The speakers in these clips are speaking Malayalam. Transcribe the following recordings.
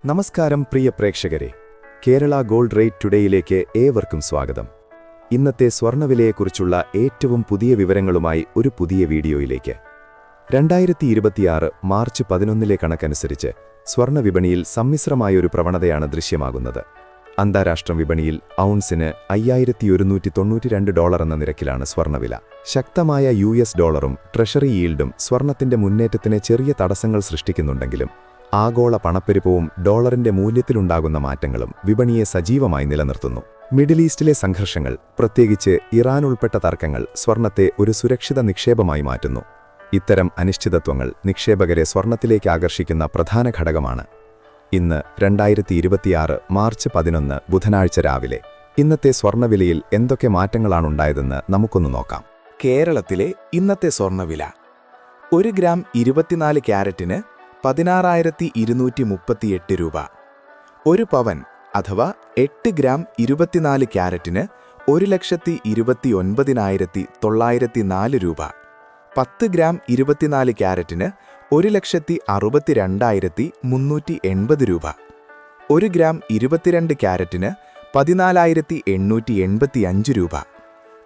നമസ്കാരം പ്രിയ പ്രേക്ഷകരെ, കേരള ഗോൾഡ് റേറ്റ് ടുഡേയിലേക്ക് ഏവർക്കും സ്വാഗതം. ഇന്നത്തെ സ്വർണ്ണവിലയെക്കുറിച്ചുള്ള ഏറ്റവും പുതിയ വിവരങ്ങളുമായി ഒരു പുതിയ വീഡിയോയിലേക്ക്. 2026 മാർച്ച് 11 കണക്കനുസരിച്ച് സ്വർണ്ണവിപണിയിൽ സമ്മിശ്രമായൊരു പ്രവണതയാണ് ദൃശ്യമാകുന്നത്. അന്താരാഷ്ട്ര വിപണിയിൽ ഔൺസിന് $5192 എന്ന നിരക്കിലാണ് സ്വർണ്ണവില. ശക്തമായ യുഎസ് ഡോളറും ട്രഷറി ഈൽഡും സ്വർണ്ണത്തിന്റെ മുന്നേറ്റത്തിന് ചെറിയ തടസ്സങ്ങൾ സൃഷ്ടിക്കുന്നുണ്ടെങ്കിലും ആഗോള പണപ്പെരുപ്പവും ഡോളറിന്റെ മൂല്യത്തിലുണ്ടാകുന്ന മാറ്റങ്ങളും വിപണിയെ സജീവമായി നിലനിർത്തുന്നു. മിഡിൽ ഈസ്റ്റിലെ സംഘർഷങ്ങൾ, പ്രത്യേകിച്ച് ഇറാൻ ഉൾപ്പെട്ട തർക്കങ്ങൾ സ്വർണ്ണത്തെ ഒരു സുരക്ഷിത നിക്ഷേപമായി മാറ്റുന്നു. ഇത്തരം അനിശ്ചിതത്വങ്ങൾ നിക്ഷേപകരെ സ്വർണ്ണത്തിലേക്ക് ആകർഷിക്കുന്ന പ്രധാന ഘടകമാണ്. ഇന്ന് 2026 മാർച്ച് 11 ബുധനാഴ്ച രാവിലെ ഇന്നത്തെ സ്വർണ്ണവിലയിൽ എന്തൊക്കെ മാറ്റങ്ങളാണുണ്ടായതെന്ന് നമുക്കൊന്ന് നോക്കാം. കേരളത്തിലെ ഇന്നത്തെ സ്വർണ്ണവില: 1 ഗ്രാം 24 ക്യാരറ്റിന് 16,238 രൂപ. 1 പവൻ അഥവാ 8 ഗ്രാം 24 ക്യാരറ്റിന് 1,29,904 രൂപ. 10 ഗ്രാം 24 ക്യാരറ്റിന് 1,62,380 രൂപ. 1 ഗ്രാം 22 ക്യാരറ്റിന് 14,885 രൂപ.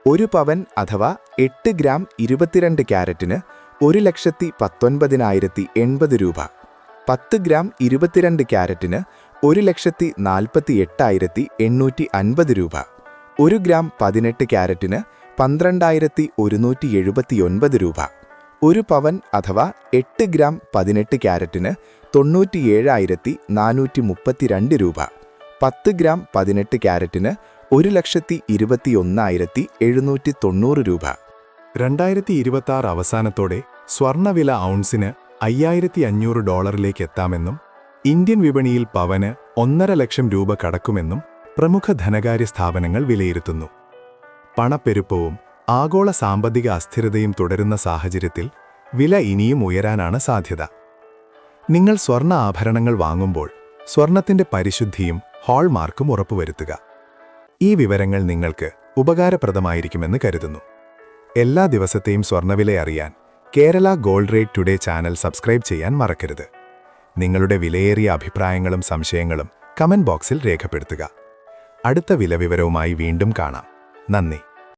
1 പവൻ അഥവാ 8 ഗ്രാം 22 ക്യാരറ്റിന് 1,19,080 രൂപ. 10 ഗ്രാം 22 ക്യാരറ്റിന് 1,48,850 രൂപ. 1 ഗ്രാം 18 ക്യാരറ്റിന് 12,179 രൂപ. 1 പവൻ അഥവാ 8 ഗ്രാം 18 ക്യാരറ്റിന് 97,432 രൂപ. 10 ഗ്രാം 18 ക്യാരറ്റിന് 1,21,790 രൂപ. 2026 അവസാനത്തോടെ സ്വർണ്ണവില ഔൺസിന് $5,500 എത്താമെന്നും ഇന്ത്യൻ വിപണിയിൽ പവന് 1,50,000 ലക്ഷം രൂപ കടക്കുമെന്നും പ്രമുഖ ധനകാര്യ സ്ഥാപനങ്ങൾ വിലയിരുത്തുന്നു. പണപ്പെരുപ്പവും ആഗോള സാമ്പത്തിക അസ്ഥിരതയും തുടരുന്ന സാഹചര്യത്തിൽ വില ഇനിയും ഉയരാനാണ് സാധ്യത. നിങ്ങൾ സ്വർണ്ണ ആഭരണങ്ങൾ വാങ്ങുമ്പോൾ സ്വർണ്ണത്തിന്റെ പരിശുദ്ധിയും ഹാൾമാർക്കും ഉറപ്പുവരുത്തുക. ഈ വിവരങ്ങൾ നിങ്ങൾക്ക് ഉപകാരപ്രദമായിരിക്കുമെന്ന് കരുതുന്നു. എല്ലാ ദിവസത്തെയും സ്വർണ്ണവില അറിയാൻ Kerala gold rate today channel subscribe ചെയ്യാൻ മറക്കരുത്. നിങ്ങളുടെ വിലയേറിയ അഭിപ്രായങ്ങളും സംശയങ്ങളും കമന്റ് ബോക്സിൽ രേഖപ്പെടുത്തുക. അടുത്ത വില വിവരവുമായി വീണ്ടും കാണാം. നന്ദി.